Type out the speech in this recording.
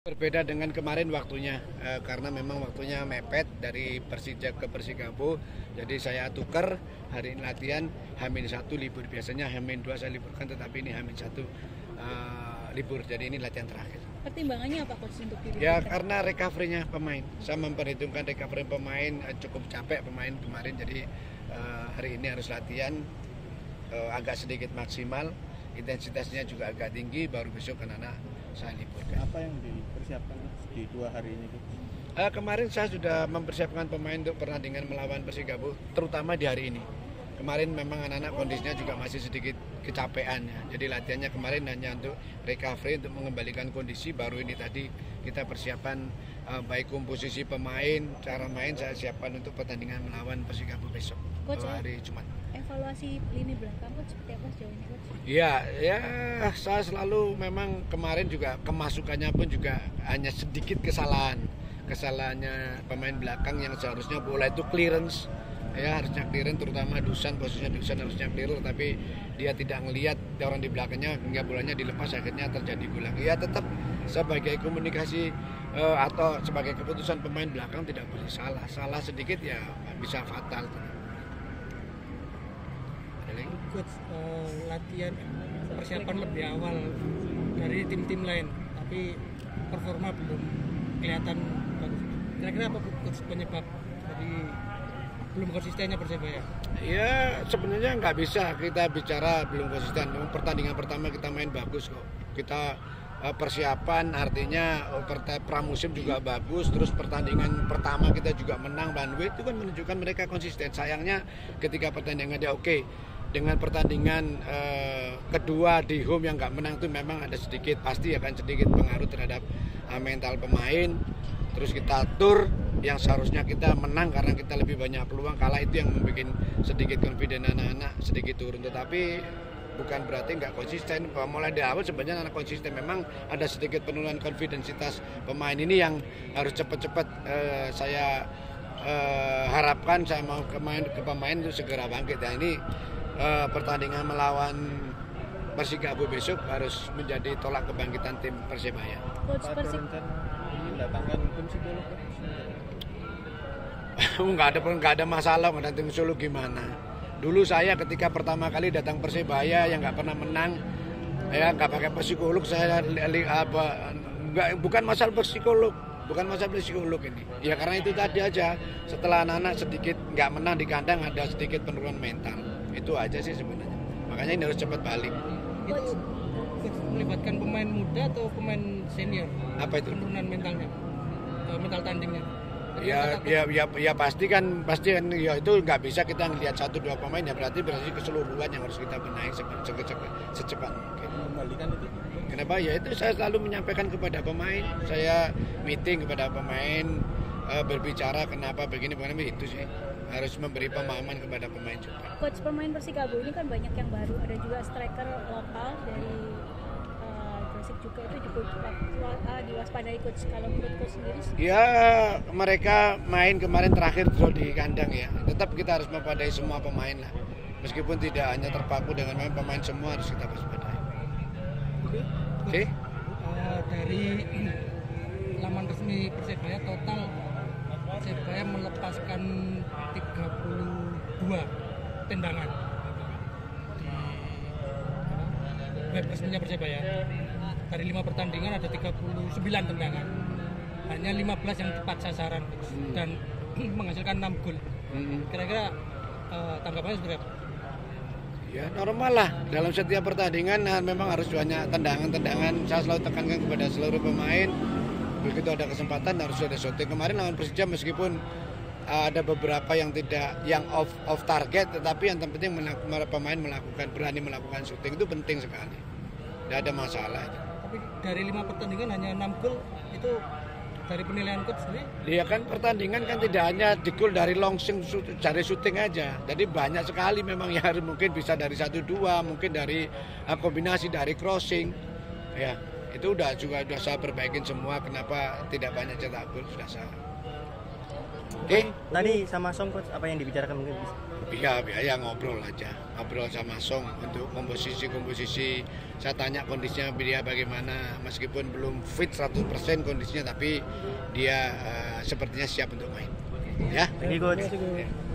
Berbeda dengan kemarin waktunya, karena memang waktunya mepet dari Persija ke Persikabo. Jadi saya tukar hari ini latihan, H-1 libur. Biasanya H-2 saya liburkan, tetapi ini H-1 libur. Jadi ini latihan terakhir. Pertimbangannya apa coach untuk diri? Ya karena recovery-nya pemain. Saya memperhitungkan recovery pemain, cukup capek pemain kemarin. Jadi hari ini harus latihan agak sedikit maksimal. Intensitasnya juga agak tinggi, baru besok anak-anak saya liburkan. Apa yang dipersiapkan di 2 hari ini? Kemarin saya sudah mempersiapkan pemain untuk pertandingan melawan Persikabo, terutama di hari ini. Kemarin memang anak-anak kondisinya juga masih sedikit kecapean ya. Jadi latihannya kemarin hanya untuk recovery, untuk mengembalikan kondisi. Baru ini tadi kita persiapan baik komposisi pemain, cara main saya siapkan untuk pertandingan melawan Persikabo besok, Coach, hari Jumat. Evaluasi lini belakang coach seperti apa sejauh ini coach? Ya, saya selalu memang kemarin juga kemasukannya pun juga hanya sedikit kesalahannya pemain belakang yang seharusnya bola itu clearance, ya harusnya clearance, terutama Dusan, posisinya Dusan harusnya clear, tapi dia tidak ngelihat orang di belakangnya hingga bolanya dilepas, akhirnya terjadi gol. Ya tetap sebagai komunikasi atau sebagai keputusan pemain belakang tidak boleh salah sedikit ya bisa fatal. Coach, latihan persiapan lebih awal dari tim-tim lain, tapi performa belum kelihatan bagus. Kira-kira apa coach penyebab dari belum konsistennya Persebaya? Ya sebenarnya nggak bisa kita bicara belum konsisten. Pertandingan pertama kita main bagus kok. Kita persiapan artinya pramusim juga bagus. Terus pertandingan pertama kita juga menang Bandung, itu kan menunjukkan mereka konsisten. Sayangnya ketika pertandingan dia oke. Dengan pertandingan kedua di home yang nggak menang itu memang ada sedikit, pasti akan sedikit pengaruh terhadap mental pemain. Terus kita atur yang seharusnya kita menang karena kita lebih banyak peluang, kalah itu yang membuat sedikit confident anak-anak sedikit turun. Tetapi bukan berarti nggak konsisten. Mulai dari awal sebenarnya anak konsisten, memang ada sedikit penurunan konfidensitas pemain ini yang harus cepat-cepat saya harapkan, saya mau ke pemain itu segera bangkit. Dan ini pertandingan melawan Persikabo besok harus menjadi tolak kebangkitan tim Persebaya. Coach Ada rencana mendatangkan tim psikolog? nggak ada masalah nggak ada tim Solo gimana. Dulu saya ketika pertama kali datang Persebaya yang nggak pernah menang, ya nggak pakai psikolog, saya bukan masalah psikolog. Bukan masalah psikolog ini. Ya karena itu tadi aja, setelah anak-anak sedikit nggak menang di kandang ada sedikit penurunan mental. Itu aja sih sebenarnya. Makanya ini harus cepat balik. Itu melibatkan pemain muda atau pemain senior? Apa itu? Penurunan mentalnya, mental tandingnya. Ya pasti kan ya itu nggak bisa kita ngelihat 1-2 pemain, ya berarti keseluruhan yang harus kita benahi secepat mungkin. Kembalikan itu. Kenapa? Ya itu saya selalu menyampaikan kepada pemain, saya meeting kepada pemain, berbicara kenapa begini itu sih, harus memberi pemahaman kepada pemain juga. Coach, pemain Persikabo ini kan banyak yang baru, ada juga striker lokal dari Gresik juga, itu juga diwaspadai coach. Kalau menurut coach sendiri? Ya mereka main kemarin terakhir draw di kandang ya, tetap kita harus mempadai semua pemain lah, meskipun tidak hanya terpaku dengan pemain semua harus kita waspadai. Oke. Dari laman resmi Persebaya total Persebaya melepaskan 32 tendangan di web resminya Persebaya. Dari 5 pertandingan ada 39 tendangan, hanya 15 yang tepat sasaran dan menghasilkan 6 gol. Kira-kira tanggapannya seperti apa? Ya normal lah, dalam setiap pertandingan memang harus banyak tendangan. Saya selalu tekankan kepada seluruh pemain, begitu ada kesempatan harus ada shooting. Kemarin lawan Persija meskipun ada beberapa yang off target, tetapi yang penting pemain berani melakukan shooting itu penting sekali. Tidak ada masalah. Tapi dari 5 pertandingan hanya 6 gol, itu dari penilaian coach sendiri? Dia kan pertandingan kan tidak hanya di gol dari langsung dari syuting aja. Jadi banyak sekali memang yang mungkin bisa dari 1-2, mungkin dari kombinasi dari crossing. Ya, itu sudah saya perbaikin semua, kenapa tidak banyak cetak gol sudah saya. Oke? Tadi sama Song coach apa yang dibicarakan mungkin bisa? Ya ngobrol aja, ngobrol sama Song untuk komposisi. Saya tanya kondisinya dia bagaimana, meskipun belum fit 100% kondisinya, tapi dia sepertinya siap untuk main. Ya. Thank you coach. Terima kasih, Coach.